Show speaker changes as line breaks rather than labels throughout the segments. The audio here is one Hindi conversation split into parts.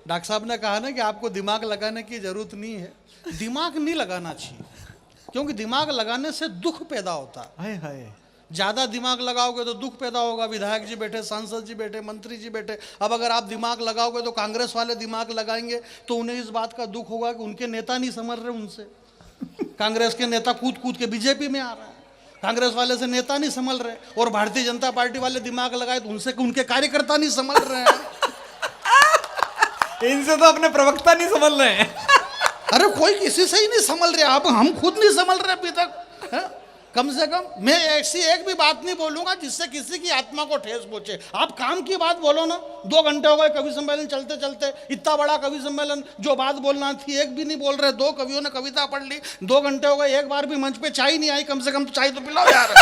डॉक्टर साहब ने कहा ना कि आपको दिमाग लगाने की जरूरत नहीं है। दिमाग नहीं लगाना चाहिए, क्योंकि दिमाग लगाने से दुख पैदा होता है।
हाय हाय,
ज्यादा दिमाग लगाओगे तो दुख पैदा होगा। विधायक जी बैठे, सांसद जी बैठे, मंत्री जी बैठे। अब अगर आप दिमाग लगाओगे तो कांग्रेस वाले दिमाग लगाएंगे तो उन्हें इस बात का दुख होगा कि उनके नेता नहीं समझ रहे उनसे। कांग्रेस के नेता कूद कूद के बीजेपी में आ रहा है, कांग्रेस वाले से नेता नहीं संभल रहे। और भारतीय जनता पार्टी वाले दिमाग लगाए तो उनसे उनके कार्यकर्ता नहीं संभल रहे हैं।
इनसे तो अपने प्रवक्ता नहीं समझ रहे हैं।
अरे कोई किसी से ही नहीं संभल रहे। आप हम खुद नहीं संभल रहे अभी तक है? कम से कम मैं ऐसी एक भी बात नहीं बोलूंगा जिससे किसी की आत्मा को ठेस पहुंचे। आप काम की बात बोलो ना। 2 घंटे हो गए कवि सम्मेलन चलते चलते, इतना बड़ा कवि सम्मेलन, जो बात बोलना थी एक भी नहीं बोल रहे। 2 कवियों ने कविता पढ़ ली, 2 घंटे हो गए, एक बार भी मंच पे चाय नहीं आई। कम से कम तो चाय तो पिलाओ यार।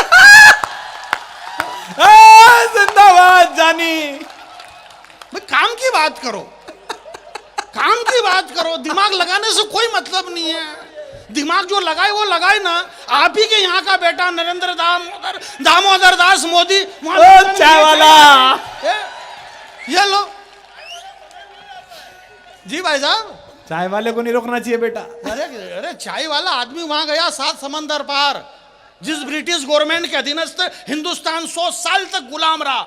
जिंदाबाद जानी।
भाई काम की बात करो, काम की बात करो। दिमाग लगाने से कोई मतलब नहीं है। दिमाग जो लगाए वो लगाए ना। आप ही के यहाँ का बेटा नरेंद्र दामोदर दास मोदी
चाय वाला,
ये लो जी भाई साहब।
चाय वाले को नहीं रोकना चाहिए बेटा।
अरे अरे चाय वाला आदमी वहां गया 7 समंदर पार। जिस ब्रिटिश गवर्नमेंट के अधीनस्थ हिंदुस्तान 100 साल तक गुलाम रहा,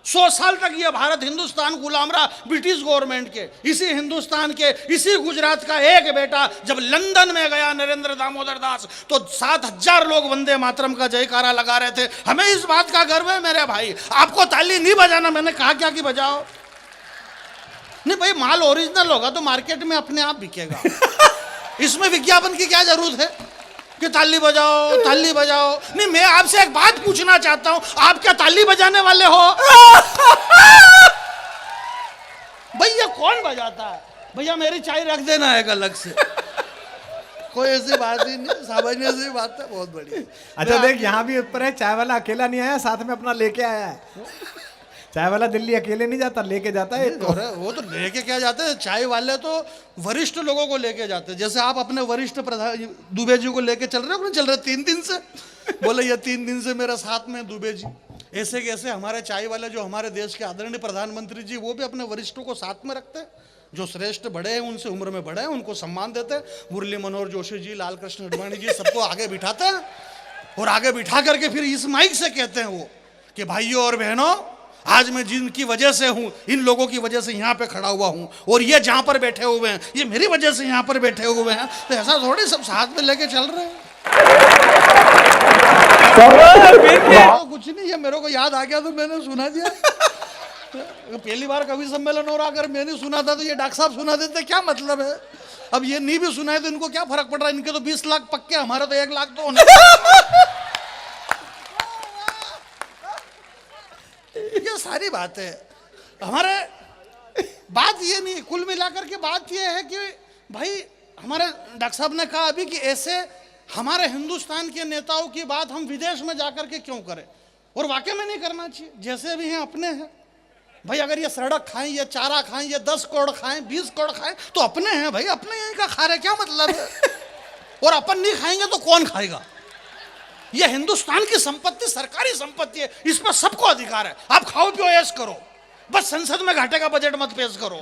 100 साल तक ये भारत हिंदुस्तान गुलाम रहा ब्रिटिश गवर्नमेंट के। इसी हिंदुस्तान के, इसी गुजरात का एक बेटा जब लंदन में गया नरेंद्र दामोदर दास, तो 7000 लोग वंदे मातरम का जयकारा लगा रहे थे। हमें इस बात का गर्व है मेरे भाई। आपको ताली नहीं बजाना, मैंने कहा क्या कि बजाओ। नहीं भाई, माल ओरिजिनल होगा तो मार्केट में अपने आप बिकेगा। इसमें विज्ञापन की क्या जरूरत है कि ताली बजाओ ताली बजाओ। नहीं, मैं आपसे एक बात पूछना चाहता हूं, आप क्या ताली बजाने वाले हो? भैया कौन बजाता है? भैया मेरी चाय रख देना है अलग से। कोई ऐसी बात ही नहीं, सामान्य सी बात है, बहुत बढ़िया।
अच्छा देख, यहाँ भी ऊपर है, चाय वाला अकेला नहीं आया, साथ में अपना लेके आया है। चाय वाला दिल्ली अकेले नहीं जाता, लेके जाता है।
वो तो लेके क्या जाते हैं, चाय वाले तो वरिष्ठ लोगों को लेके जाते हैं। जैसे आप अपने वरिष्ठ प्रधान दुबे जी को लेके चल रहे हो, चल रहे 3 दिन से। बोले ये 3 दिन से मेरे साथ में दुबे जी। ऐसे कैसे हमारे चाय वाले, जो हमारे देश के आदरणीय प्रधानमंत्री जी, वो भी अपने वरिष्ठों को साथ में रखते हैं। जो श्रेष्ठ बड़े हैं, उनसे उम्र में बड़े हैं, उनको सम्मान देते हैं। मुरली मनोहर जोशी जी, लाल कृष्ण अडवाणी जी, सबको आगे बिठाते हैं। और आगे बिठा करके फिर इस माइक से कहते हैं वो कि भाइयों और बहनों, आज मैं जिनकी वजह से हूं, इन लोगों की वजह से यहाँ पे खड़ा हुआ हूं, और ये जहां पर बैठे हुए हैं, ये मेरी वजह से यहाँ पर बैठे हुए हैं। तो ऐसा थोड़ी सब साथ में लेके चल रहे हैं। तो कुछ नहीं, ये मेरे को याद आ गया तो मैंने सुना दिया। पहली बार कवि सम्मेलन हो रहा, अगर मैंने सुना था तो ये डॉक्टर साहब सुना देते, क्या मतलब है? अब ये नहीं भी सुना है तो इनको क्या फर्क पड़ रहा है? इनके तो 20 लाख पक्के, हमारे तो 1 लाख तो होने। ये सारी बात है हमारे। बात ये नहीं, कुल मिलाकर के बात ये है कि भाई, हमारे डॉक्टर साहब ने कहा अभी कि ऐसे हमारे हिंदुस्तान के नेताओं की बात हम विदेश में जाकर के क्यों करें? और वाकई में नहीं करना चाहिए। जैसे भी हैं अपने हैं भाई। अगर ये सड़क खाएं, ये चारा खाएं, ये 10 करोड़ खाएं, 20 करोड़ खाएं, तो अपने हैं भाई, अपने यहीं का खा रहे, क्या मतलब है? और अपन नहीं खाएंगे तो कौन खाएगा? यह हिंदुस्तान की संपत्ति सरकारी संपत्ति है, इस पर सबको अधिकार है। आप खाओ पियो ऐश करो, बस संसद में घाटे का बजट मत पेश करो।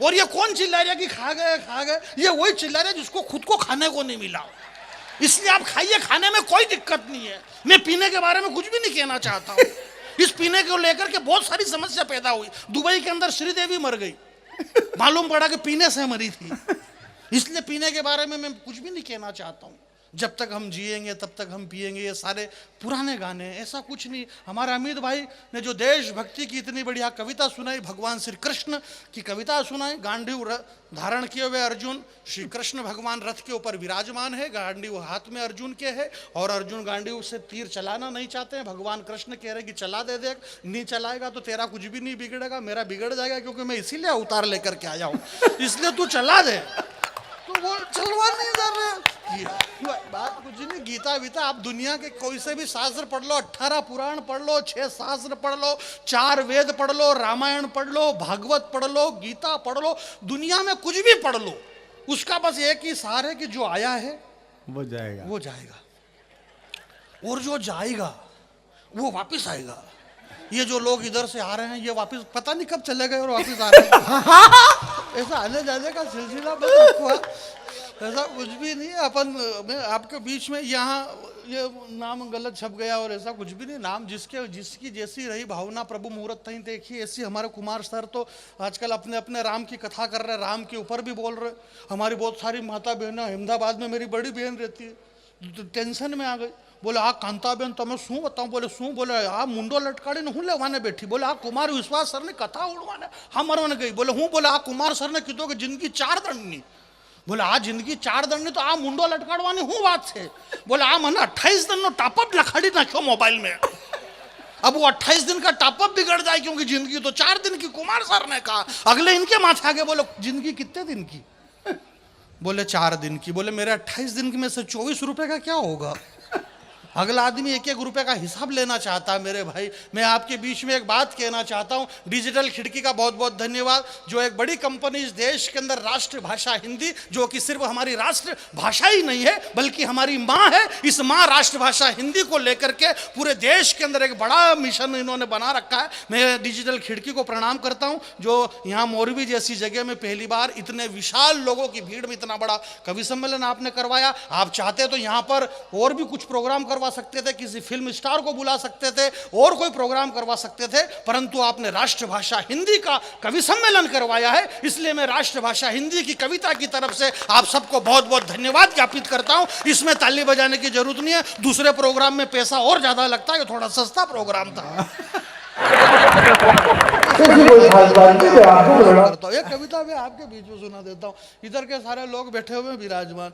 और ये कौन चिल्ला रहा है कि खा गए खा गए? ये वही चिल्ला रहा है जिसको खुद को खाने को नहीं मिला। इसलिए आप खाइए, खाने में कोई दिक्कत नहीं है। मैं पीने के बारे में कुछ भी नहीं कहना चाहता हूँ। इस पीने को लेकर के बहुत सारी समस्या पैदा हुई। दुबई के अंदर श्रीदेवी मर गई, मालूम पड़ा कि पीने से मरी थी। इसलिए पीने के बारे में मैं कुछ भी नहीं कहना चाहता हूँ। जब तक हम जिएंगे तब तक हम पिएंगे, ये सारे पुराने गाने, ऐसा कुछ नहीं। हमारे अमित भाई ने जो देशभक्ति की इतनी बढ़िया कविता सुनाई, भगवान श्री कृष्ण की कविता सुनाई। गांडीव धारण किए हुए अर्जुन, श्री कृष्ण भगवान रथ के ऊपर विराजमान है, गांडीव हाथ में अर्जुन के है, और अर्जुन गांडीव से तीर चलाना नहीं चाहते हैं। भगवान कृष्ण कह रहे कि चला दे, देख नहीं चलाएगा तो तेरा कुछ भी नहीं बिगड़ेगा, मेरा बिगड़ जाएगा, क्योंकि मैं इसीलिए अवतार लेकर के आया हूँ, इसलिए तू चला दे। तो वो चलवा नहीं कर रहे। बात कुछ नहीं, गीता वीता आप दुनिया के कोई से भी शास्त्र पढ़ लो, 18 पुराण पढ़ लो, 6 शास्त्र पढ़ लो, 4 वेद पढ़ लो, रामायण पढ़ लो, भागवत पढ़ लो, गीता पढ़ लो, दुनिया में कुछ भी पढ़ लो, उसका बस एक ही सार है कि जो आया है
वो जाएगा,
वो जाएगा, और जो जाएगा वो वापिस आएगा। ये जो लोग इधर से आ रहे हैं ये वापस पता नहीं कब चले गए और वापस आ रहे हैं। ऐसा आने जाने का सिलसिला बस रखो है। ऐसा कुछ भी नहीं है। अपन मैं आपके बीच में यहाँ ये नाम गलत छप गया और ऐसा कुछ भी नहीं। नाम जिसकी जैसी रही भावना प्रभु मुहूर्त नहीं देखी ऐसी। हमारे कुमार सर तो आजकल अपने अपने राम की कथा कर रहे हैं, राम के ऊपर भी बोल रहे। हमारी बहुत सारी माता बहनें, अहमदाबाद में मेरी बड़ी बहन रहती है, तो टेंशन में आ गई। बोले आ कांता बेन तमें शू बताऊँ? बोले शू? बोले आ मुंडो लटकाड़ी ने हूँ लेवाने बैठी। बोले आ कुमार विश्वास सर ने कथा उड़वाने हम मरवाने गई। बोले हूँ? बोले आ कुमार सर ने कीधो कि जिंदगी 4 दंडनी। बोले आ जिंदगी 4 दंडनी तो आ मुंडो लटकाड़वानी हूँ बात है। बोले आ मैंने 28 दिन टॉपअप लखाड़ी नाख्यो मोबाइल में। अब वो 28 दिन का टॉपअप बिगड़ जाए क्योंकि जिंदगी तो 4 दिन की। कुमार सर ने कहा अगले इनके माथे आगे बोलो जिंदगी कितने दिन की? बोले 4 दिन की। बोले मेरे 28 दिन की में से 24 रुपए का क्या होगा? अगला आदमी 1-1 रुपए का हिसाब लेना चाहता है। मेरे भाई मैं आपके बीच में एक बात कहना चाहता हूं। डिजिटल खिड़की का बहुत बहुत धन्यवाद, जो एक बड़ी कंपनी इस देश के अंदर राष्ट्रभाषा हिंदी, जो कि सिर्फ हमारी राष्ट्रभाषा ही नहीं है बल्कि हमारी माँ है, इस माँ राष्ट्रभाषा हिंदी को लेकर के पूरे देश के अंदर एक बड़ा मिशन इन्होंने बना रखा है। मैं डिजिटल खिड़की को प्रणाम करता हूँ, जो यहाँ मोरबी जैसी जगह में पहली बार इतने विशाल लोगों की भीड़ में इतना बड़ा कवि सम्मेलन आपने करवाया। आप चाहते तो यहाँ पर और भी कुछ प्रोग्राम करवा सकते थे, किसी फिल्म स्टार को बुला सकते थे और कोई प्रोग्राम करवा सकते थे, परंतु आपने राष्ट्रभाषा हिंदी का कवि सम्मेलन करवाया है। इसलिए मैं राष्ट्रभाषा हिंदी की कविता की तरफ से आप सबको बहुत बहुत धन्यवाद ज्ञापित करता हूं। इसमें ताली बजाने की जरूरत नहीं है, दूसरे प्रोग्राम में पैसा और ज्यादा लगता है, ये थोड़ा सस्ता प्रोग्राम था। एक कविता मैं आपके बीच में सुना देता हूँ। इधर के सारे लोग बैठे हुए हैं विराजमान।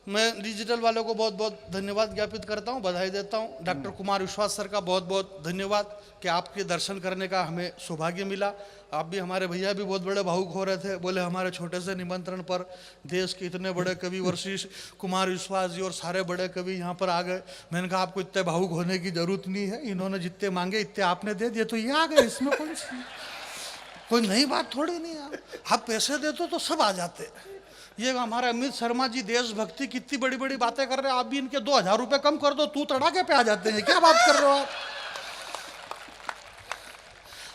मैं डिजिटल वालों को बहुत बहुत धन्यवाद ज्ञापित करता हूं, बधाई देता हूं। डॉक्टर कुमार विश्वास सर का बहुत बहुत धन्यवाद कि आपके दर्शन करने का हमें सौभाग्य मिला। आप भी, हमारे भैया भी बहुत बड़े भावुक हो रहे थे। बोले हमारे छोटे से निमंत्रण पर देश के इतने बड़े कवि वशिष्ठ कुमार विश्वास जी और सारे बड़े कवि यहाँ पर आ गए। मैंने कहा आपको इतने भावुक होने की जरूरत नहीं है, इन्होंने जितने मांगे इतने आपने दे दिए तो ये आ गए। इसमें कोई नई बात थोड़ी नहीं है। आप पैसे देते तो सब आ जाते। ये हमारे अमित शर्मा जी देशभक्ति कितनी बड़ी बड़ी बातें कर रहे हैं, आप भी इनके 2000 रुपए कम कर दो, तू तड़ाके पे आ जाते हैं। क्या बात कर रहे हो आप?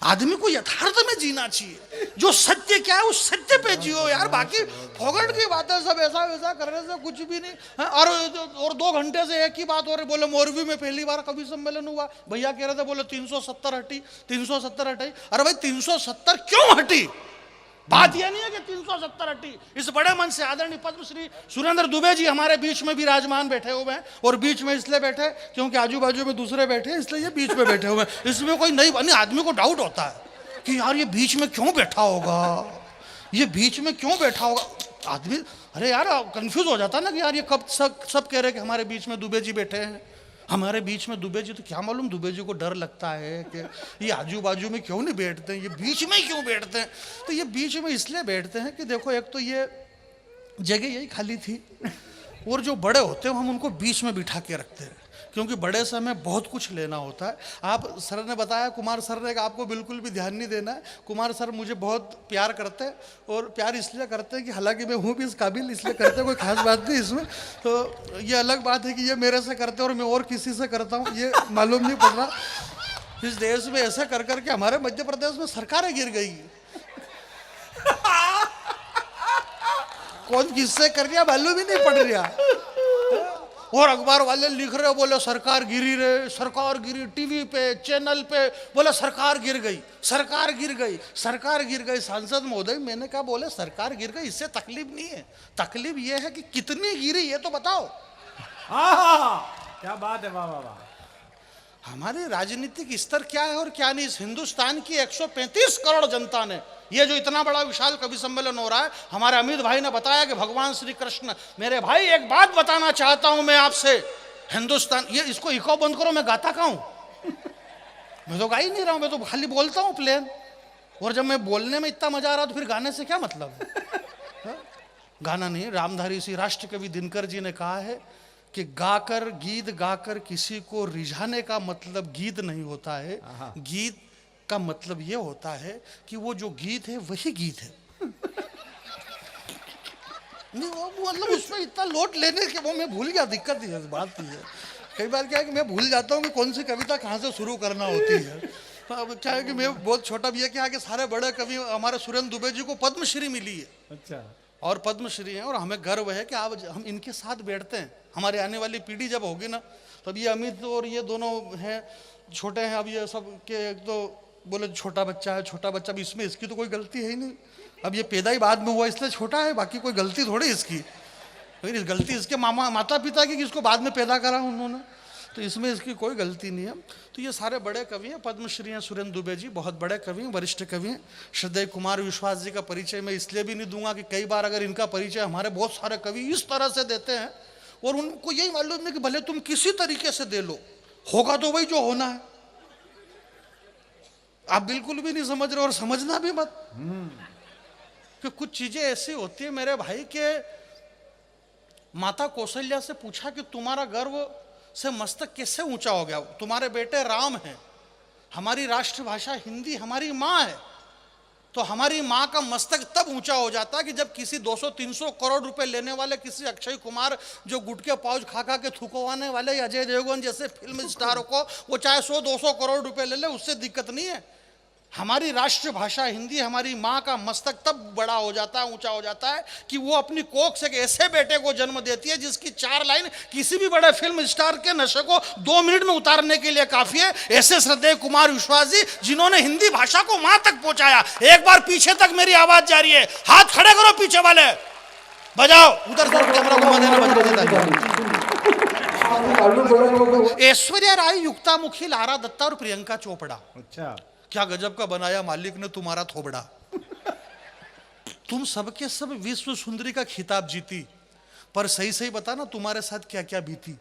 आदमी को यथार्थ में जीना चाहिए, जो सत्य क्या है उस सत्य पे जियो यार। बाकी फोगट की बातें सब ऐसा वैसा करने से कुछ भी नहीं है। और 2 घंटे से एक ही बात हो रही। बोले मोरबी में पहली बार कवि सम्मेलन हुआ, भैया कह रहे थे बोले 370 हटी, 370 हटी। अरे भाई 370 क्यों हटी? बात यह नहीं है कि 370 हटी। इस बड़े मन से आदरणीय पद्मश्री सुरेंद्र दुबे जी हमारे बीच में विराजमान बैठे हुए हैं, और बीच में इसलिए बैठे क्योंकि आजू बाजू में दूसरे बैठे हैं, इसलिए ये बीच में बैठे हुए हैं। इसमें कोई नहीं, आदमी को डाउट होता है कि यार ये बीच में क्यों बैठा होगा, ये बीच में क्यों बैठा होगा। आदमी अरे यार कंफ्यूज हो जाता ना कि यार ये कब सब कह रहे कि हमारे बीच में दुबे जी बैठे हैं, हमारे बीच में दुबे जी। तो क्या मालूम दुबे जी को डर लगता है कि ये आजू बाजू में क्यों नहीं बैठते हैं, ये बीच में क्यों बैठते हैं। तो ये बीच में इसलिए बैठते हैं कि देखो एक तो ये जगह यही खाली थी, और जो बड़े होते हैं हम उनको बीच में बिठा के रखते हैं, क्योंकि बड़े से हमें बहुत कुछ लेना होता है। आप सर ने बताया, कुमार सर ने, आपको बिल्कुल भी ध्यान नहीं देना है। कुमार सर मुझे बहुत प्यार करते हैं, और प्यार इसलिए करते हैं कि हालांकि मैं हूँ भी इस काबिल, इसलिए करते हैं, कोई खास बात नहीं इसमें। तो ये अलग बात है कि ये मेरे से करते हैं और मैं और किसी से करता हूँ, ये मालूम नहीं पड़ रहा। इस देश में ऐसे कर करके हमारे मध्य प्रदेश में सरकारें गिर गई। कौन किससे कर रहा मालूम ही नहीं पड़ रहा। और अखबार वाले लिख रहे, बोले सरकार गिरी रे, सरकार गिरी, टीवी पे चैनल पे बोले सरकार गिर गई, सरकार गिर गई, सरकार गिर गई। सांसद महोदय मैंने कहा बोले सरकार गिर गई, इससे तकलीफ नहीं है, तकलीफ ये है कि कितनी गिरी ये तो बताओ।
क्या बात है, वाह वाह वाह।
हमारे राजनीतिक स्तर क्या है और क्या नहीं। इस हिंदुस्तान की 135 करोड़ जनता ने, ये जो इतना बड़ा विशाल कवि सम्मेलन हो रहा है, हमारे अमित भाई ने बताया कि भगवान श्री कृष्ण। मेरे भाई एक बात बताना चाहता हूं मैं आपसे, हिंदुस्तान, ये इसको इको बंद करो, मैं गाता कहाँ हूं? मैं तो गा ही नहीं रहा हूं, मैं तो खाली बोलता हूं प्लेन। और जब मैं बोलने में इतना मजा आ रहा तो फिर गाने से क्या मतलब है? गाना नहीं। रामधारी सिंह राष्ट्र कवि दिनकर जी ने कहा है कि गाकर, गीत गाकर किसी को रिझाने का मतलब गीत नहीं होता है, गीत का मतलब ये होता है कि वो जो गीत है वही गीत है। नहीं वो मतलब उसमें इतना लोट लेने के वो मैं भूल गया, दिक्कत ही है, बात ही है। कई बार क्या है कि मैं भूल जाता हूँ कि कौन सी कविता कहाँ से शुरू करना होती है। अब क्या है कि मैं बहुत छोटा भी है कि आगे सारे बड़े कवि हमारे सुरेंद्र दुबे जी को पद्मश्री मिली है
अच्छा
और पद्मश्री हैं और हमें गर्व है कि आप हम इनके साथ बैठते हैं। हमारी आने वाली पीढ़ी जब होगी ना तब ये अमित और ये दोनों हैं छोटे हैं, अब ये सब के एक तो बोले छोटा बच्चा है, छोटा बच्चा भी, इसमें इसकी तो कोई गलती है ही नहीं। अब ये पैदा ही बाद में हुआ इसलिए छोटा है, बाकी कोई गलती थोड़ी इसकी, लेकिन गलती इसके माता पिता की कि इसको बाद में पैदा करा उन्होंने, तो इसमें इसकी कोई गलती नहीं है। तो ये सारे बड़े कवि हैं, पद्मश्री हैं सुरेंद्र दुबे जी, बहुत बड़े कवि हैं, वरिष्ठ कवि हैं। श्रद्धेय कुमार विश्वास जी का परिचय मैं इसलिए भी नहीं दूंगा कि कई बार अगर इनका परिचय हमारे बहुत सारे कवि इस तरह से देते हैं और उनको यही मालूम नहीं कि भले तुम किसी तरीके से दे लो, होगा तो वही जो होना है। आप बिल्कुल भी नहीं समझ रहे और समझना भी मत, कि कुछ चीजें ऐसी होती है मेरे भाई के। माता कौशल्या से पूछा कि तुम्हारा गर्व से मस्तक कैसे ऊंचा हो गया, तुम्हारे बेटे राम हैं, हमारी राष्ट्रभाषा हिंदी, हमारी माँ है, तो हमारी माँ का मस्तक तब ऊंचा हो जाता है कि जब किसी 200-300 करोड़ रुपए लेने वाले किसी अक्षय कुमार जो गुटके पाउच खा खा के थूकवाने वाले अजय देवगन जैसे फिल्म स्टारों को वो चाहे 100-200 करोड़ रुपए ले ले, उससे दिक्कत नहीं है। हमारी राष्ट्रभाषा हिंदी, हमारी माँ का मस्तक तब बड़ा हो जाता है, ऊंचा हो जाता है कि वो अपनी कोख से ऐसे बेटे को जन्म देती है जिसकी 4 लाइन किसी भी बड़े फिल्म स्टार के नशे को 2 मिनट में उतारने के लिए काफी है। ऐसे श्रद्धेय कुमार विश्वास जी जिन्होंने हिंदी भाषा को माँ तक पहुंचाया। एक बार पीछे तक मेरी आवाज जा रही है, हाथ खड़े करो पीछे वाले, बजाओ उधर से कैमरा घुमा देना, बजा। ऐश्वर्या राय, युक्तामुखी, लारा दत्ता और प्रियंका चोपड़ा।
अच्छा
क्या गजब का बनाया मालिक ने तुम्हारा थोबड़ा। तुम सबके सब विश्व सुंदरी का खिताब जीती, पर सही सही बता ना तुम्हारे साथ क्या क्या बीती।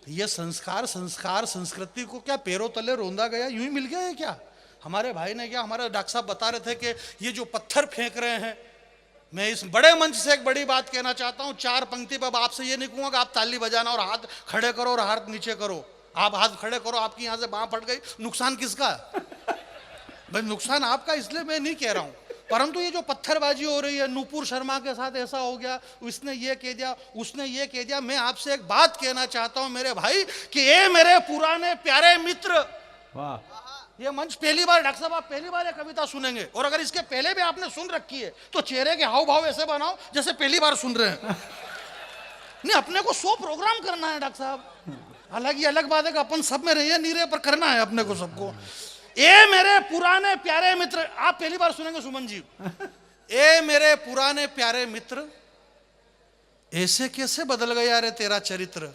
ये संस्कार संस्कार संस्कृति को क्या पैरों तले रोंदा गया, यूं ही मिल गया है क्या? हमारे भाई ने क्या, हमारे डॉक्टर साहब बता रहे थे कि ये जो पत्थर फेंक रहे हैं, मैं इस बड़े मंच से एक बड़ी बात कहना चाहता हूं। 4 पंक्ति पर आपसे ये नहीं कहूंगा कि आप ताली बजाना और हाथ खड़े करो और हाथ नीचे करो। आप हाथ खड़े करो, आपकी यहां से बांह फट गई, नुकसान किसका? भाई नुकसान आपका, इसलिए मैं नहीं कह रहा हूं। परंतु ये जो पत्थरबाजी हो रही है, नूपुर शर्मा के साथ ऐसा हो गया, उसने ये कह दिया, उसने ये कह दिया, मैं आपसे एक बात कहना चाहता हूं मेरे भाई कि ये मेरे पुराने प्यारे मित्र।
वाह,
ये मंच पहली बार, डॉक्टर साहब आप पहली बार ये कविता सुनेंगे, और अगर इसके पहले भी आपने सुन रखी है तो चेहरे के हाव भाव ऐसे बनाओ जैसे पहली बार सुन रहे हैं। नहीं, अपने को 100 प्रोग्राम करना है डॉक्टर साहब, हालांकि अलग बात है कि अपन सब में रहिए नहीं रहे, पर करना है अपने को सबको। ए मेरे पुराने प्यारे मित्र, आप पहली बार सुनेंगे सुमन जी। ए मेरे पुराने प्यारे मित्र, ऐसे कैसे बदल गया रे तेरा चरित्र,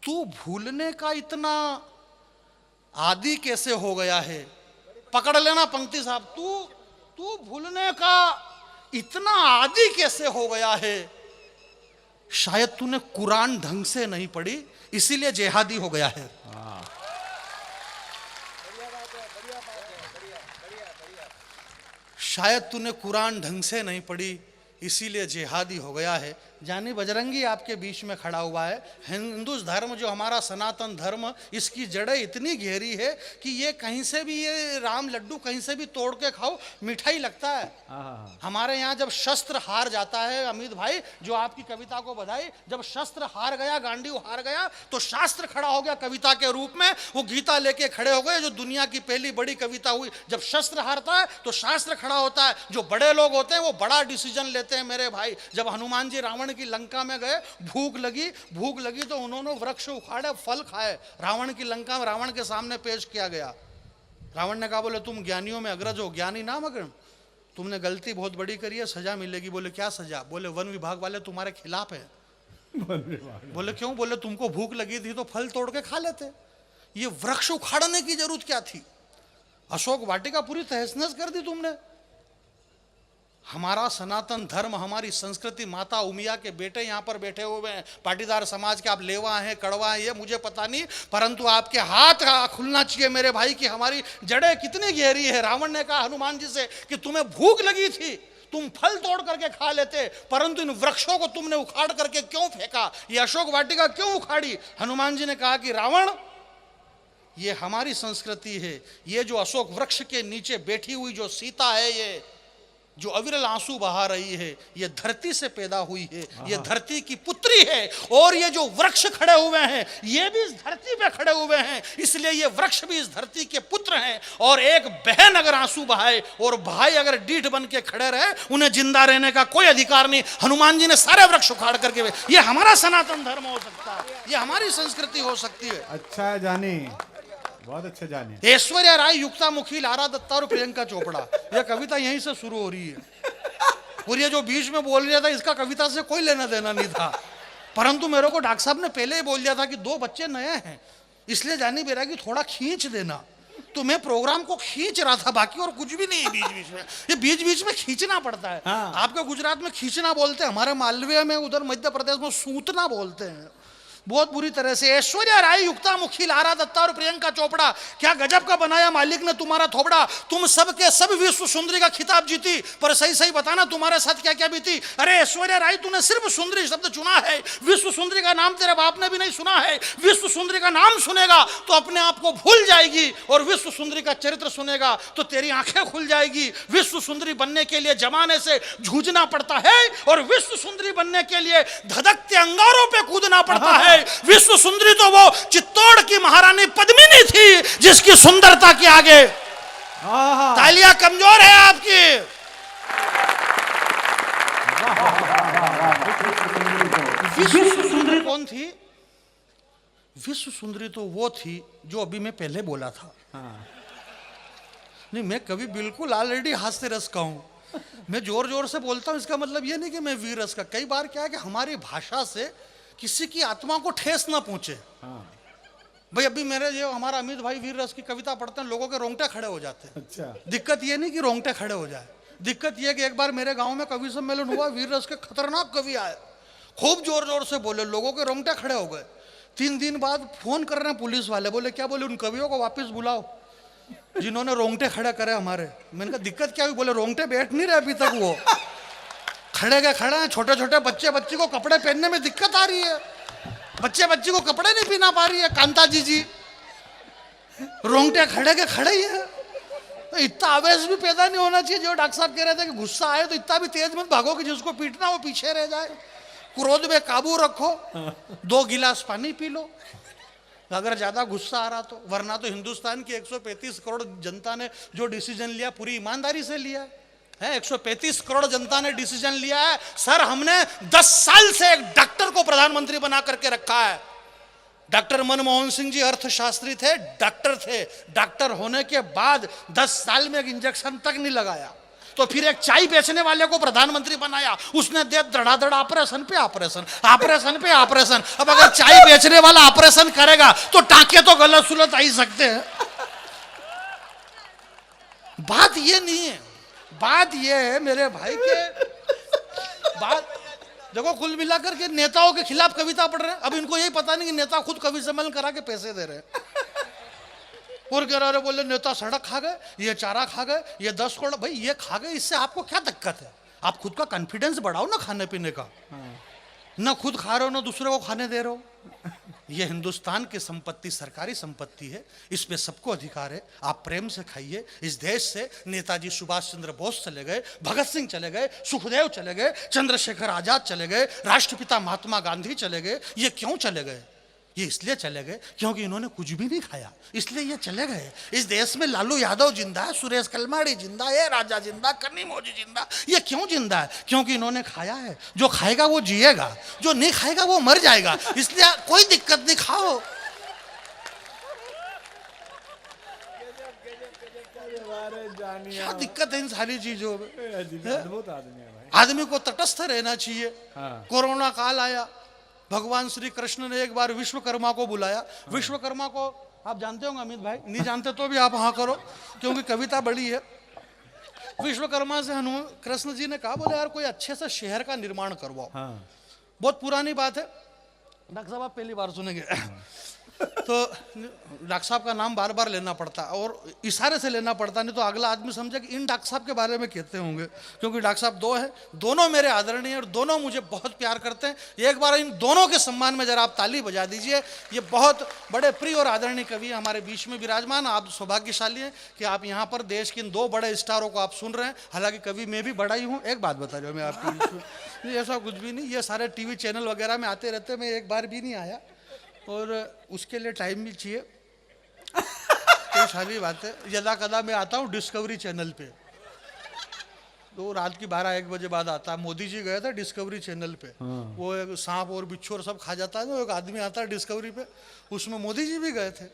तू भूलने का इतना आदि कैसे हो गया है। पकड़ लेना पंक्ति साहब, तू भूलने का इतना आदि कैसे हो गया है, शायद तूने कुरान ढंग से नहीं पढ़ी इसीलिए जेहादी हो गया है। शायद तूने कुरान ढंग से नहीं पढ़ी इसीलिए जिहादी हो गया है। जानी बजरंगी आपके बीच में खड़ा हुआ है। हिंदू धर्म जो हमारा सनातन धर्म, इसकी जड़ें इतनी गहरी है कि ये कहीं से भी, ये राम लड्डू कहीं से भी तोड़ के खाओ मीठा ही लगता है। हमारे यहाँ जब शस्त्र हार जाता है, अमित भाई जो आपकी कविता को बधाई, जब शस्त्र हार गया, गांडीव हार गया, तो शास्त्र खड़ा हो गया कविता के रूप में। वो गीता लेके खड़े हो गए, जो दुनिया की पहली बड़ी कविता हुई। जब शस्त्र हारता है तो शास्त्र खड़ा होता है। जो बड़े लोग होते हैं वो बड़ा डिसीजन लेते हैं मेरे भाई। जब हनुमान जी रावण की लंका में गए, भूख लगी तो उन्होंने वृक्ष उखाड़े, फल खाए। रावण की लंका में रावण के सामने पेश किया गया। रावण ने कहा, बोले तुम ज्ञानियों में अग्रज हो, ज्ञानी नाम अग्र, तुमने गलती बहुत बड़ी करी है, सजा मिलेगी। बोले क्या सजा? बोले वन विभाग वाले तुम्हारे खिलाफ है। बोले क्यों? बोले तुमको भूख लगी थी तो फल तोड़ के खा लेते, ये वृक्ष उखाड़ने की जरूरत क्या थी? अशोक वाटिका पूरी तहस नहस कर दी तुमने। हमारा सनातन धर्म, हमारी संस्कृति, माता उमिया के बेटे यहाँ पर बैठे हुए हैं, पाटीदार समाज के, आप लेवा हैं कड़वा हैं ये मुझे पता नहीं, परंतु आपके हाथ खुलना चाहिए मेरे भाई कि हमारी जड़ें कितनी गहरी है। रावण ने कहा हनुमान जी से कि तुम्हें भूख लगी थी, तुम फल तोड़ करके खा लेते, परंतु इन वृक्षों को तुमने उखाड़ करके क्यों फेंका, ये अशोक वाटिका क्यों उखाड़ी? हनुमान जी ने कहा कि रावण, ये हमारी संस्कृति है, ये जो अशोक वृक्ष के नीचे बैठी हुई जो सीता है, जो अविरल आंसू बहा रही है, ये धरती से पैदा हुई है, ये धरती की पुत्री है। और ये जो वृक्ष खड़े हुए हैं ये भी इस धरती पे खड़े हुए हैं, इसलिए ये वृक्ष भी इस धरती के पुत्र हैं। और एक बहन अगर आंसू बहाए और भाई अगर डीठ बन के खड़े रहे, उन्हें जिंदा रहने का कोई अधिकार नहीं। हनुमान जी ने सारे वृक्ष उखाड़ करके, ये हमारा सनातन धर्म हो सकता है, ये हमारी संस्कृति हो सकती है।
अच्छा है जानी, बहुत अच्छा जानी।
ऐश्वर्या राय, युक्ता मुखी, लारा दत्ता और प्रियंका चोपड़ा, यह कविता यहीं से शुरू हो रही है। और ये जो बीच में बोल रहा था इसका कविता से कोई लेना देना नहीं था, परंतु मेरे को डॉक्टर साहब ने पहले ही बोल दिया था कि 2 बच्चे नए हैं, इसलिए जानी बेरा की थोड़ा खींच देना। तो मैं प्रोग्राम को खींच रहा था, बाकी और कुछ भी नहीं। बीच बीच में ये बीच बीच में खींचना पड़ता है।
हाँ।
आपके गुजरात में खींचना बोलते हैं, हमारे मालवीय में, उधर मध्य प्रदेश में सूतना बोलते हैं, बहुत बुरी तरह से। ऐश्वर्या राय, युक्ता मुखी, लारा दत्ता और प्रियंका चोपड़ा, क्या गजब का बनाया मालिक ने तुम्हारा थोबड़ा। तुम सब के सब विश्व सुंदरी का खिताब जीती, पर सही सही बताना तुम्हारे साथ क्या क्या बीती। अरे ऐश्वर्या राय, तूने सिर्फ सुंदरी शब्द चुना है, विश्व सुंदरी का नाम तेरे बाप ने भी नहीं सुना है। विश्व सुंदरी का नाम सुनेगा तो अपने आप को भूल जाएगी, और विश्व सुंदरी का चरित्र सुनेगा तो तेरी आंखें खुल जाएगी। विश्व सुंदरी बनने के लिए जमाने से जूझना पड़ता है, और विश्व सुंदरी बनने के लिए धधकते अंगारों पे कूदना पड़ता है। विश्व सुंदरी तो वो चित्तौड़ की महारानी पद्मिनी थी, जिसकी सुंदरता के आगे तालियां कमजोर है आपकी। विश्व सुंदरी कौन थी? विश्व सुंदरी तो वो थी जो अभी मैं पहले बोला था। नहीं, मैं कभी बिल्कुल ऑलरेडी हास्य रस का हूं, मैं जोर जोर से बोलता हूं, इसका मतलब ये नहीं कि मैं वीर रस का। कई बार क्या है कि हमारी भाषा से किसी की आत्मा को ठेस ना पहुंचे। भाई अभी मेरे जो हमारा अमित भाई वीर रस की कविता पढ़ते हैं, लोगों के रोंगटे खड़े हो जाते हैं।
अच्छा।
दिक्कत ये नहीं कि रोंगटे खड़े हो जाए, दिक्कत ये कि एक बार मेरे गांव में कवि सम्मेलन हुआ, वीर रस के खतरनाक कवि आए, खूब जोर जोर से बोले, लोगों के रोंगटे खड़े हो गए। 3 दिन बाद फोन कर रहे हैं पुलिस वाले, बोले क्या? बोले उन कवियों को वापस बुलाओ जिन्होंने रोंगटे खड़े करे हमारे। मैंने कहा दिक्कत क्या हुई? बोले रोंगटे बैठ नहीं रहे अभी तक, वो खड़े के खड़े हैं। छोटे छोटे बच्चे बच्ची को कपड़े पहनने में दिक्कत आ रही है, बच्चे बच्ची को कपड़े नहीं पहना पा रही है। कांता जी रोंगटे खड़े के खड़े ही है। तो इतना आवेश भी पैदा नहीं होना चाहिए। जो डॉक्टर साहब कह रहे थे कि गुस्सा आए तो इतना भी तेज मत भागो कि जिसको पीटना वो पीछे रह जाए। क्रोध में काबू रखो, 2 गिलास पानी पी लो अगर ज्यादा गुस्सा आ रहा तो, वरना तो हिंदुस्तान की 135 करोड़ जनता ने जो डिसीजन लिया पूरी ईमानदारी से लिया है। 135 करोड़ जनता ने डिसीजन लिया है। सर, हमने 10 साल से एक डॉक्टर को प्रधानमंत्री बना करके रखा है। डॉक्टर मनमोहन सिंह जी अर्थशास्त्री थे, डॉक्टर थे, डॉक्टर होने के बाद 10 साल में एक इंजेक्शन तक नहीं लगाया। तो फिर एक चाय बेचने वाले को प्रधानमंत्री बनाया, उसने दे धड़ाधड़ ऑपरेशन पे ऑपरेशन, ऑपरेशन पे ऑपरेशन। अब अगर चाय बेचने वाला ऑपरेशन करेगा तो टांके तो गलत सुलत आ ही सकते हैं। बात ये नहीं है, बात ये है मेरे भाई के, बात देखो कुल मिलाकर के नेताओं के खिलाफ कविता पढ़ रहे हैं। अब इनको यही पता नहीं कि नेता खुद कवि सम्मेलन करा के पैसे दे रहे हैं। और कह रहे बोले नेता सड़क खा गए, ये चारा खा गए, ये 10 करोड़। भाई ये खा गए, इससे आपको क्या दिक्कत है? आप खुद का कॉन्फिडेंस बढ़ाओ ना खाने पीने का। ना खुद खा रहे हो ना दूसरे को खाने दे रहे हो। ये हिंदुस्तान की संपत्ति सरकारी संपत्ति है, इस पे सबको अधिकार है। आप प्रेम से खाइए। इस देश से नेताजी सुभाष चंद्र बोस चले गए, भगत सिंह चले गए, सुखदेव चले गए, चंद्रशेखर आजाद चले गए, राष्ट्रपिता महात्मा गांधी चले गए। ये क्यों चले गए? ये इसलिए चले गए क्योंकि इन्होंने कुछ भी नहीं खाया, इसलिए ये चले गए। इस देश में लालू यादव जिंदा है, सुरेश कलमाड़ी जिंदा है, राजा जिंदा, कन्नी मौजी जिंदा। ये क्यों जिंदा है? क्योंकि इन्होंने खाया है। जो खाएगा वो जिएगा, जो नहीं खाएगा वो मर जाएगा। इसलिए कोई दिक्कत नहीं, खाओ। क्या दिक्कत है इन सारी चीजों में? आदमी को तटस्थ रहना चाहिए। कोरोना काल आया, भगवान श्री कृष्ण ने एक बार विश्वकर्मा को बुलाया। विश्वकर्मा को आप जानते होंगे अमित भाई, नहीं जानते तो भी आप हाँ करो क्योंकि कविता बड़ी है। विश्वकर्मा से हनुमान कृष्ण जी ने कहा, बोले यार कोई अच्छे से शहर का निर्माण करवाओ। बहुत पुरानी बात है, डॉक्टर साहब आप पहली बार सुनेंगे। तो डॉक्टर साहब का नाम बार बार लेना पड़ता और इशारे से लेना पड़ता, नहीं तो अगला आदमी समझे कि इन डॉक्टर साहब के बारे में कहते होंगे, क्योंकि डॉक्टर साहब दो हैं, दोनों मेरे आदरणीय और दोनों मुझे बहुत प्यार करते हैं। एक बार इन दोनों के सम्मान में जरा आप ताली बजा दीजिए। ये बहुत बड़े प्रिय और आदरणीय कवि हमारे बीच में विराजमान। आप सौभाग्यशाली हैं कि आप यहाँ पर देश के इन दो बड़े स्टारों को आप सुन रहे हैं। हालांकि कवि मैं भी बड़ा ही हूँ। एक बात बता रहा हूँ मैं आपके बीच में, नहीं ऐसा कुछ भी नहीं, ये सारे टीवी चैनल वगैरह में आते रहते, मैं एक बार भी नहीं आया और उसके लिए टाइम भी चाहिए। तो सारी बात है, यदा कदा मैं आता हूँ डिस्कवरी चैनल पे, तो रात की 12-1 बजे बाद आता है। मोदी जी गए थे डिस्कवरी चैनल पे, वो एक सांप और बिच्छू और सब खा जाता है ना, एक आदमी आता है डिस्कवरी पे, उसमें मोदी जी भी गए थे।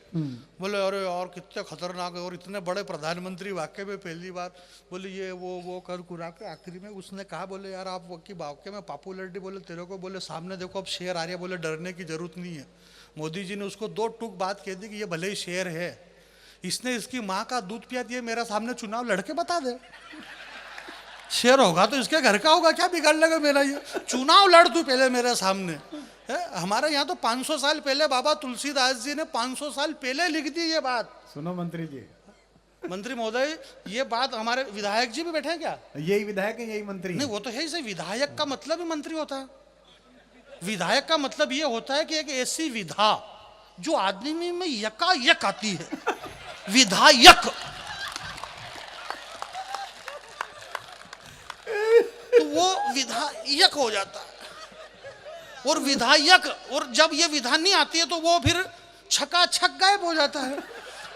बोले अरे और कितने खतरनाक है और इतने बड़े प्रधानमंत्री वाकई में पहली बार। बोले ये वो कर कुरा के आखिरी में उसने कहा, बोले यार आप की वाकई में पॉपुलरिटी, बोले तेरे को, बोले सामने देखो अब शेर आ रही है, बोले डरने की जरूरत नहीं है। मोदी जी ने उसको 2 टूक बात कह दी कि ये भले ही शेर है, इसने इसकी माँ का दूध पिया दिया, मेरा सामने चुनाव लड़के बता दे। शेर होगा तो इसके घर का होगा, क्या बिगाड़ लेगा मेरा ये, चुनाव लड़ तू पहले मेरे सामने है। हमारे यहाँ तो 500 साल पहले बाबा तुलसीदास जी ने 500 साल पहले लिख दी ये बात।
सुनो मंत्री जी,
मंत्री महोदय, ये बात हमारे विधायक जी भी बैठे हैं क्या?
यही विधायक है, यही मंत्री
नहीं, वो तो है ही सही। विधायक का मतलब ही मंत्री होता है। विधायक का मतलब ये होता है कि एक ऐसी विधा जो आदमी में यकायक आती है, विधायक। तो वो विधायक हो जाता है और विधायक, और जब ये विधा नहीं आती है तो वो फिर छक्का गायब हो जाता है।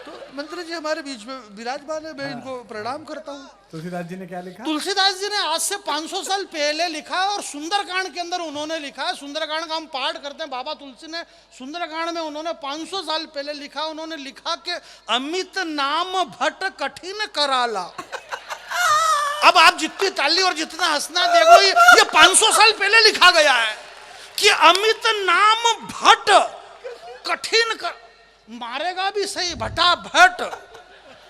तो मंत्री जी हमारे बीच में विराजमान है, मैं इनको प्रणाम करता हूँ।
तुलसीदास जी ने क्या लिखा?
तुलसीदास जी ने आज से 500 साल पहले लिखा है और सुंदरकांड के अंदर उन्होंने लिखा है। सुंदरकांड का हम पाठ करते हैं, बाबा तुलसी ने सुंदरकांड में उन्होंने 500 साल पहले लिखा। उन्होंने लिखा कि अमित नाम भट्ट कठिन कराला। अब आप जितनी ताली और जितना हंसना देखो, ये 500 साल पहले लिखा गया है कि अमित नाम भट्ट कठिन कर, मारेगा भी सही भट्टा भट्ट।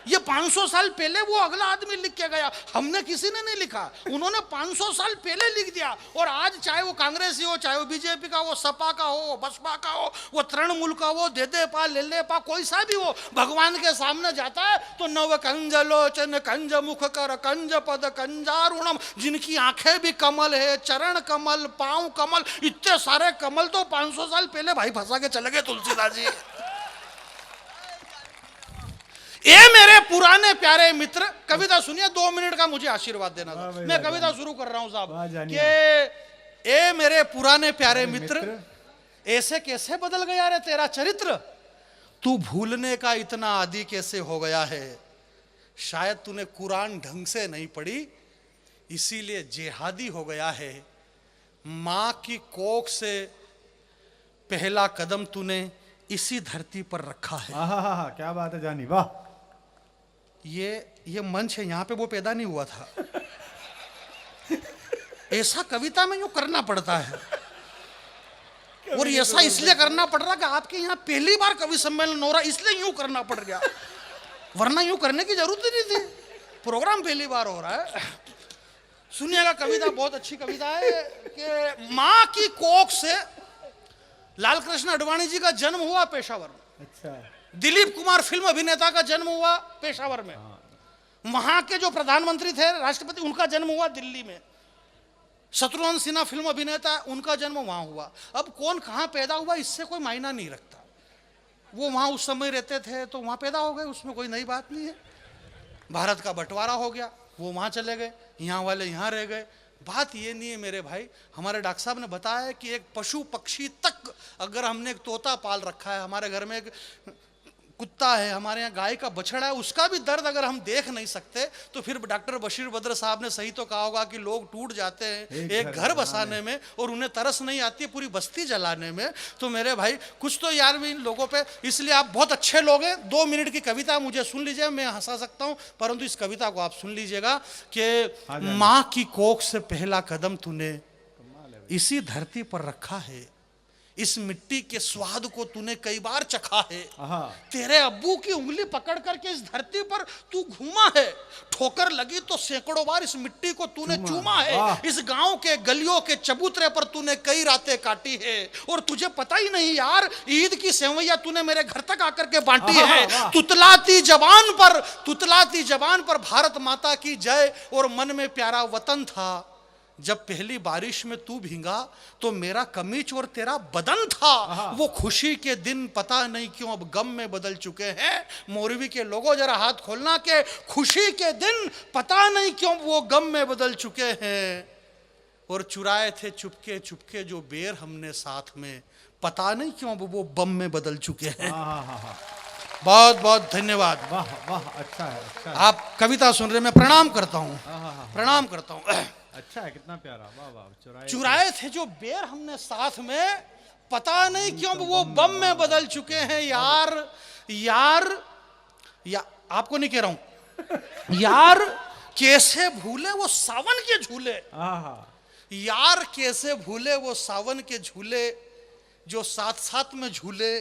ये 500 साल पहले वो अगला आदमी लिख के गया, हमने किसी ने नहीं लिखा, उन्होंने 500 साल पहले लिख दिया। और आज चाहे वो कांग्रेसी हो, चाहे वो बीजेपी का हो, सपा का हो, बसपा का हो, वो तृणमूल का हो, देदेपा लेलेपा, कोई सा भी हो, भगवान के सामने जाता है तो नव कंज लोचन कंज मुख कर कंज पद कंजारुणम, जिनकी आंखें भी कमल है, चरण कमल, पांव कमल, इतने सारे कमल तो 500 साल पहले भाई फंसा के चले गए तुलसीदास जी। ए मेरे पुराने प्यारे मित्र, कविता सुनिए, 2 मिनट का मुझे आशीर्वाद देना था। मैं कविता शुरू कर रहा हूं साहब कि ए मेरे पुराने प्यारे मित्र, ऐसे कैसे बदल गया रे तेरा चरित्र, तू भूलने का इतना आदी कैसे हो गया है, शायद तूने कुरान ढंग से नहीं पढ़ी इसीलिए जेहादी हो गया है, माँ की कोख से पहला कदम तूने इसी धरती पर रखा है।
आहा, क्या बात है जानी, वाह।
ये मंच है, यहाँ पे वो पैदा नहीं हुआ था। ऐसा कविता में यूं करना पड़ता है, और ऐसा इसलिए करना पड़ रहा कि आपके यहाँ पहली बार कवि सम्मेलन हो रहा, इसलिए यूं करना पड़ गया, वरना यूं करने की जरूरत ही नहीं थी। प्रोग्राम पहली बार हो रहा है। सुनिएगा कविता, बहुत अच्छी कविता है कि माँ की कोख से लाल कृष्ण अडवाणी जी का जन्म हुआ पेशावर में।
अच्छा।
दिलीप कुमार फिल्म अभिनेता का जन्म हुआ पेशावर में। वहां के जो प्रधानमंत्री थे, राष्ट्रपति, उनका जन्म हुआ दिल्ली में। शत्रुघ्न सिन्हा फिल्म अभिनेता, उनका जन्म वहां हुआ। अब कौन कहां पैदा हुआ इससे कोई मायना नहीं रखता, वो वहां उस समय रहते थे तो वहां पैदा हो गए, उसमें कोई नई बात नहीं है। भारत का बंटवारा हो गया, वो वहां चले गए, यहाँ वाले यहाँ रह गए। बात ये नहीं है मेरे भाई, हमारे डॉक्टर साहब ने बताया कि एक पशु पक्षी तक, अगर हमने एक तोता पाल रखा है, हमारे घर में एक कुत्ता है, हमारे यहाँ गाय का बछड़ा है, उसका भी दर्द अगर हम देख नहीं सकते तो फिर डॉक्टर बशीर बद्र साहब ने सही तो कहा होगा कि लोग टूट जाते हैं एक घर बसाने में और उन्हें तरस नहीं आती है पूरी बस्ती जलाने में। तो मेरे भाई कुछ तो यार भी इन लोगों पे, इसलिए आप बहुत अच्छे लोग हैं। 2 मिनट की कविता मुझे सुन लीजिए, मैं हंसा सकता हूँ परंतु इस कविता को आप सुन लीजिएगा कि माँ की कोख से पहला कदम तूने इसी धरती पर रखा है, इस मिट्टी के स्वाद को तूने कई बार चखा है।
आहा।
तेरे अब्बू की उंगली पकड़ करके इस धरती पर तू घूमा है, ठोकर लगी तो सैकड़ों बार इस मिट्टी को तूने चूमा है। इस गांव के गलियों के चबूतरे पर तूने कई रातें काटी है, और तुझे पता ही नहीं यार, ईद की सेवैया तूने मेरे घर तक आकर के बांटी है। तुतलाती जबान पर भारत माता की जय, और मन में प्यारा वतन था। जब पहली बारिश में तू भींगा तो मेरा कमीज और तेरा बदन था। वो खुशी के दिन पता नहीं क्यों अब गम में बदल चुके हैं। मोरवी के लोगों जरा हाथ खोलना के खुशी के दिन पता नहीं क्यों वो गम में बदल चुके हैं। और चुराए थे चुपके चुपके जो बेर हमने साथ में, पता नहीं क्यों अब वो बम में बदल चुके हैं। बहुत बहुत धन्यवाद।
वाह वाह, अच्छा है, अच्छा है।
आप कविता सुन रहे, मैं प्रणाम करता हूँ, प्रणाम करता हूँ।
अच्छा है, कितना प्यारा। वाह वाह।
चुराए थे जो बेर हमने साथ में, पता नहीं क्यों वो बम में बदल चुके हैं। यार यार आपको नहीं कह रहा हूं यार, कैसे भूले वो सावन के झूले। यार कैसे भूले वो सावन के झूले, जो साथ साथ में झूले।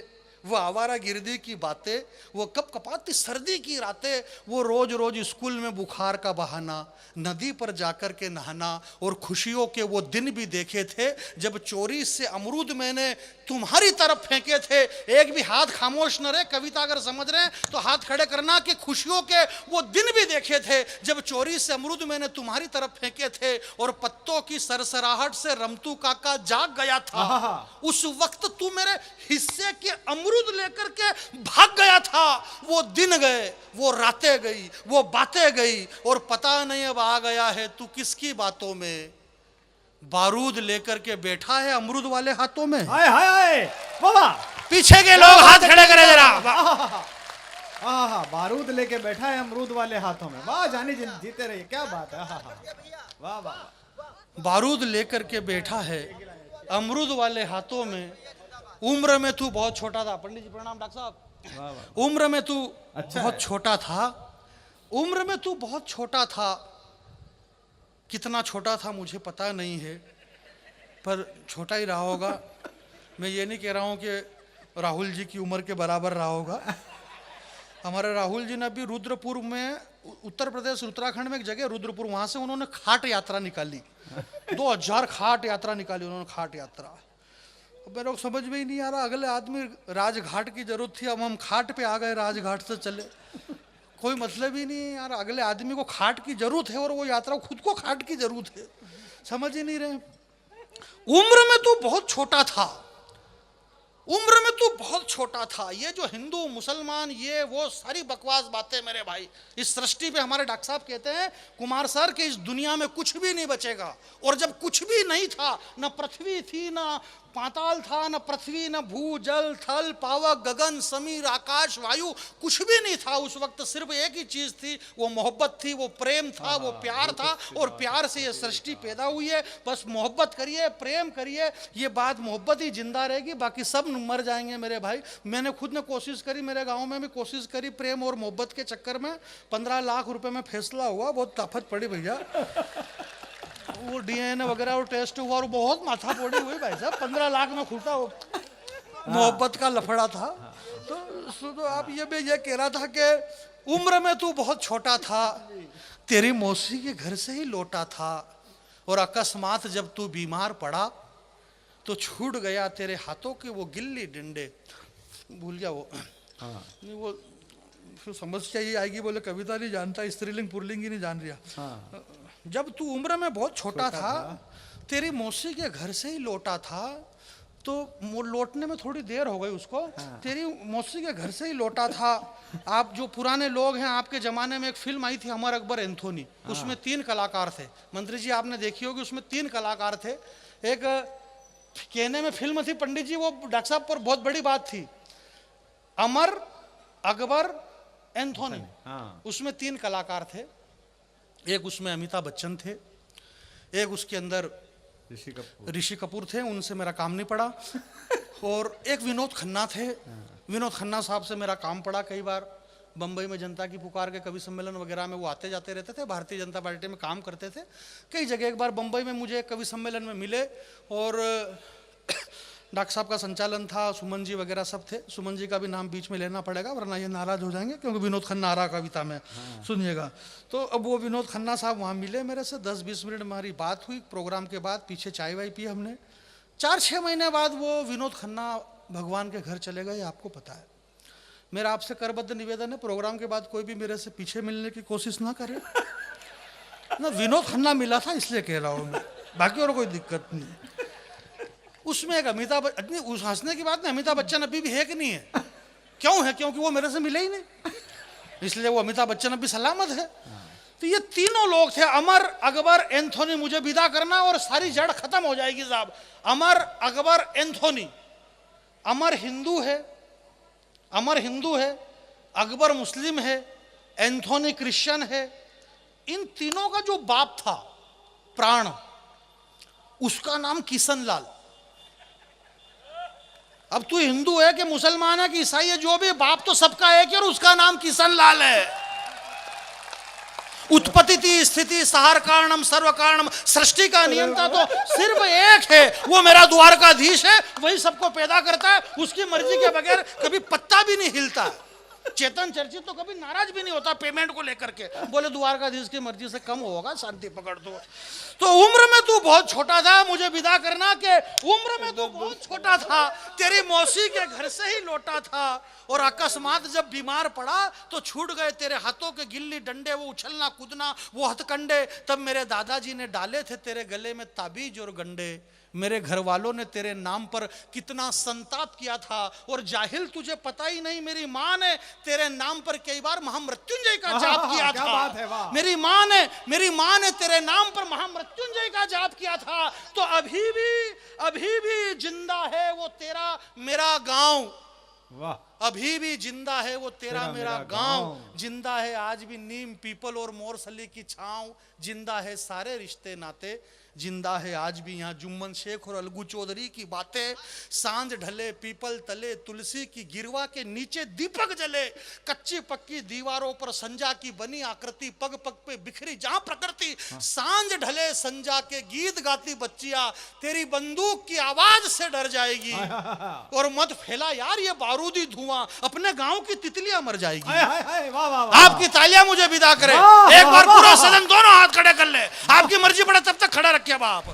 वो आवारा गिरदी की बातें, वो कप कपाती सर्दी की रातें, वो रोज रोज स्कूल में बुखार का बहाना, नदी पर जाकर के नहाना, और खुशियों के वो दिन भी देखे थे जब चोरी से अमरूद मैंने तुम्हारी तरफ फेंके थे। एक भी हाथ खामोश न रहे, कविता अगर समझ रहे हैं तो हाथ खड़े करना कि खुशियों के वो दिन भी देखे थे जब चोरी से अमरूद मैंने तुम्हारी तरफ फेंके थे, और पत्तों की सरसराहट से रमतू काका जाग गया था। उस वक्त तू मेरे हिस्से के अमरूद लेकर के भाग गया था। वो दिन गए, वो रातें गई, वो बातें गई, और पता नहीं अब आ गया है तू किसकी बातों में। बारूद लेकर के बैठा है अमरूद वाले हाथों में।
हाय हाय हाय बाबा,
पीछे के लोग हाथ खड़े करें जरा।
बारूद लेके बैठा है अमरूद वाले हाथों में। वाह जानी जीते रहिए, क्या बात है। वाह वाह।
बारूद लेकर के बैठा है अमरूद वाले हाथों में। उम्र में तू बहुत छोटा था। पंडित जी प्रणाम। डॉक्टर साहब, उम्र में तू बहुत छोटा था। उम्र में तू बहुत छोटा था। कितना छोटा था मुझे पता नहीं है, पर छोटा ही रहा होगा। मैं ये नहीं कह रहा हूँ कि राहुल जी की उम्र के बराबर रहा होगा। हमारे राहुल जी ने अभी रुद्रपुर में, उत्तर प्रदेश उत्तराखंड में एक जगह रुद्रपुर, वहाँ से उन्होंने खाट यात्रा निकाली। 2000 खाट यात्रा निकाली उन्होंने, खाट यात्रा। मेरे को समझ में ही नहीं आ रहा, अगले आदमी राजघाट की जरूरत थी, अब हम खाट पे आ गए, राजघाट से चले। कोई मतलब ही नहीं है यार, अगले आदमी को खाट की जरूरत है और वो यात्रा खुद को खाट की जरूरत है। समझ ही नहीं रहे। उम्र में तू बहुत छोटा था, उम्र में तू बहुत छोटा था। ये जो हिंदू मुसलमान ये वो सारी बकवास बातें मेरे भाई, इस सृष्टि पे हमारे डॉक्टर साहब कहते हैं कुमार सर कि इस दुनिया में कुछ भी नहीं बचेगा। और जब कुछ भी नहीं था, न पृथ्वी थी, न पाताल था, न पृथ्वी, न भू जल थल पावक गगन समीर आकाश वायु, कुछ भी नहीं था उस वक्त। सिर्फ एक ही चीज थी, वो मोहब्बत थी, वो प्रेम था, वो प्यार था। और प्यार से ये सृष्टि पैदा हुई है। बस मोहब्बत करिए, प्रेम करिए, ये बात मोहब्बत ही जिंदा रहेगी, बाकी सब मर जाएंगे मेरे भाई। मैंने खुद ने कोशिश करी, मेरे गाँव में भी कोशिश करी, प्रेम और मोहब्बत के चक्कर में 15 लाख रुपए में फैसला हुआ। बहुत ताकत पड़ी भैया, वो डीएनए वगैरह और टेस्ट हुआ और बहुत माथा फोड़ी हुई भाई साहब। 15 लाख में खुलता वो मोहब्बत का लफड़ा था। तो आप ये कह रहा था कि उम्र में तू बहुत छोटा था, तेरी मौसी के घर से ही लौटा था, और अकस्मात जब तू बीमार पड़ा तो छूट गया तेरे हाथों के वो गिल्ली डंडे। भूल गया वो। नहीं वो फिर समस्या ये आएगी, बोले कविता नहीं जानता, स्त्रीलिंग पुरलिंग ही नहीं जान रहा। जब तू उम्र में बहुत छोटा था, तेरी मौसी के घर से ही लौटा था, तो लौटने में थोड़ी देर हो गई उसको। तेरी मौसी के घर से ही लौटा था। आप जो पुराने लोग हैं, आपके जमाने में एक फिल्म आई थी अमर अकबर एंथोनी, उसमें 3 कलाकार थे। मंत्री जी आपने देखी होगी, उसमें 3 कलाकार थे। एक कहने में फिल्म थी पंडित जी, वो डॉक्टर साहब पर बहुत बड़ी बात थी, अमर अकबर एंथोनी। उसमें 3 कलाकार थे। एक उसमें अमिताभ बच्चन थे, एक उसके अंदर ऋषि कपूर थे, उनसे मेरा काम नहीं पड़ा, और एक विनोद खन्ना थे। विनोद खन्ना साहब से मेरा काम पड़ा कई बार। बम्बई में जनता की पुकार के कवि सम्मेलन वगैरह में वो आते जाते रहते थे, भारतीय जनता पार्टी में काम करते थे कई जगह। एक बार बम्बई में मुझे एक कवि सम्मेलन में मिले, और डॉक्टर साहब का संचालन था, सुमन जी वगैरह सब थे। सुमन जी का भी नाम बीच में लेना पड़ेगा वरना ये नाराज हो जाएंगे, क्योंकि विनोद खन्ना आ रहा कविता में। सुनिएगा। तो अब वो विनोद खन्ना साहब वहाँ मिले मेरे से, 10-20 मिनट हमारी बात हुई। प्रोग्राम के बाद पीछे चाय वाय पी हमने। 4-6 महीने बाद वो विनोद खन्ना भगवान के घर चले गए, आपको पता है। मेरा आपसे करबद्ध निवेदन है, प्रोग्राम के बाद कोई भी मेरे से पीछे मिलने की कोशिश ना करे ना। विनोद खन्ना मिला था इसलिए कह रहा हूँ मैं, बाकी और कोई दिक्कत नहीं। उसमें एक अमिताभ, उस हंसने की बात नहीं, अमिताभ बच्चन अभी भी है कि नहीं है? क्यों है? क्योंकि वो मेरे से मिले ही नहीं, इसलिए वो अमिताभ बच्चन अभी सलामत है। तो ये तीनों लोग थे, अमर, अकबर, एंथोनी। मुझे विदा करना और सारी जड़ खत्म हो जाएगी साहब। अमर, अकबर, एंथोनी। अमर हिंदू है, अमर हिंदू है, अकबर मुस्लिम है, एंथोनी क्रिश्चियन है। इन तीनों का जो बाप था प्राण, उसका नाम किशन लाल। अब तू हिंदू है कि मुसलमान है कि ईसाई है, जो भी, बाप तो सबका एक है और उसका नाम किशन लाल है। उत्पत्ति स्थिति सहार कारणम सर्व कारणम, सृष्टि का नियंता तो सिर्फ एक है, वो मेरा द्वारकाधीश है। वही सबको पैदा करता है, उसकी मर्जी के बगैर कभी पत्ता भी नहीं हिलता। चेतन चर्चित तो कभी नाराज भी नहीं होता पेमेंट को लेकर के, बोले द्वारकाधीश की मर्जी से कम होगा, शांति पकड़ दो। तो उम्र में तू बहुत छोटा था, मुझे विदा करना के उम्र में तू बहुत छोटा था, तेरी मौसी के घर से ही लौटा था और अकस्मात जब बीमार पड़ा तो छूट गए तेरे हाथों के गिल्ली डंडे, वो उछलना कूदना, वो हथकंडे। तब मेरे दादाजी ने डाले थे तेरे गले में ताबीज और गंडे। मेरे घर वालों ने तेरे नाम पर कितना संताप किया था, और जाहिल तुझे पता ही नहीं, मेरी माँ ने तेरे नाम पर कई बार महामृत्युंजय का जाप किया था।
बात है, वाह।
मेरी माँ ने तेरे नाम पर महामृत्युंजय का जाप किया था। तो अभी भी जिंदा है वो तेरा मेरा गांव,
वाह।
अभी भी जिंदा है वो तेरा मेरा गांव। जिंदा है आज भी नीम पीपल और मोरसली की छांव। जिंदा है सारे रिश्ते नाते, जिंदा है आज भी यहाँ जुम्मन शेख और अलगू चौधरी की बातें। सांझ ढले पीपल तले तुलसी की गिरवा के नीचे दीपक जले, कच्ची पक्की दीवारों पर संजा की बनी आकृति, पग पग पे बिखरी जहां प्रकृति। सांझ ढले संजा के गीत गाती बच्चियां, तेरी बंदूक की आवाज से डर जाएगी। और मत फैला यार ये बारूदी धुआं, अपने गांव की तितलियां मर जाएगी।
वाह वाह वाह।
आपकी तालियां मुझे विदा करें।
वाह,
एक बार
वाह,
पूरा
वाह।
सदन दोनों हाथ खड़े कर ले। आपकी मर्जी पड़े तब तक खड़ा रखिए बाप।